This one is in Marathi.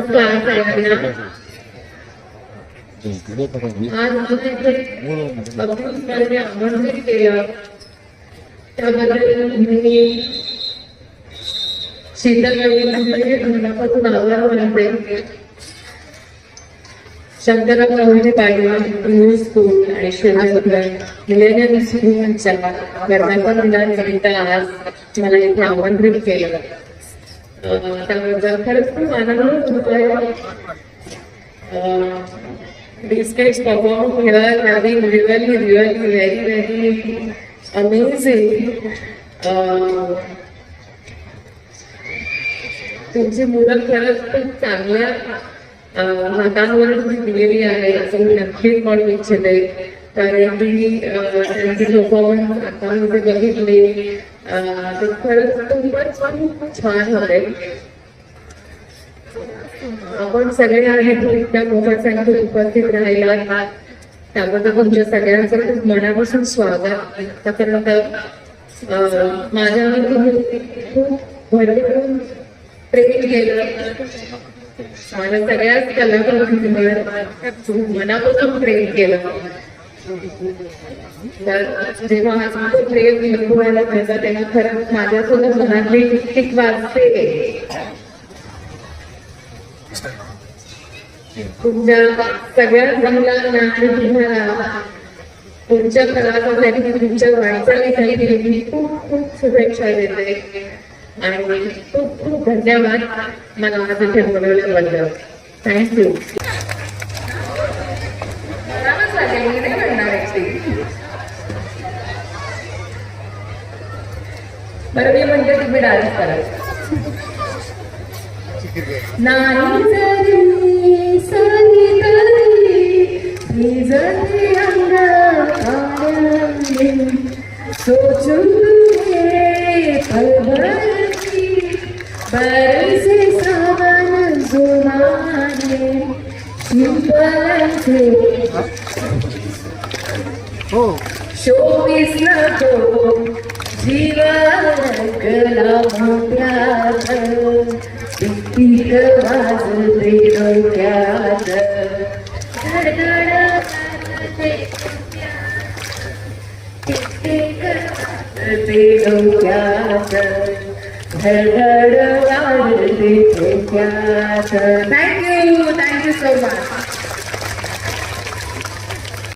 क्लास आहे आज आमंत्रित केलं त्याबद्दल मी शीतल मनापासून आभार मानते. शंकरराव पाटील स्कूल आणि मिलेनियम स्कूलच्या वर्धापन आज मला इथे आमंत्रित केलं. त्याबद्दल खरंच खूप आनंद होतोय. These guys perform here having really very amazing. तुमची मुलं खरंच खूप चांगल्या हातांवर दिलेली आहे असं मी नक्कीच म्हणू इच्छिते. कारण मी त्यांचे परफॉर्मन्स आतामध्ये बघितले ते खरंच खूपच छान होते. आपण सगळे आहेत त्या मोठ्या संख्येत उपस्थित राहिला त्याबद्दल तुमच्या सगळ्यांचं खूप मनापासून स्वागत. त्याच्यानंतर माझ्यावर खूप भरभरून प्रेम केलं. माझ्या सगळ्याच कलाकारांवर मनापासून प्रेम केलं. तर जेव्हा माझं प्रेम निर्भयाला मिळतं तेव्हा खरंच माझ्यासोबत मनातली टिक वाजते. तुमच्या सगळ्या मुलांना आणि तुम्हाला तुमच्या कलाकारांसाठी तुमच्या वाटचालीसाठी मी खूप खूप शुभेच्छा देते आणि खूप खूप धन्यवाद मला आज इथे बोलवल्याबद्दल. थँक्यू. बरं मी म्हणजे तुम्ही डान्स करा. नाही जरी सांगितले भिजते अंग आनंदी सोचून तुझे पलभरती बरसे सावन जुमाने शिंपलाचे शोभीस नको जीवनकला मोठ्यात टिक वाजते डोक्यात धडधड वाजते डोक्यात धडधड वाजते डोक्यात. Thank you so much.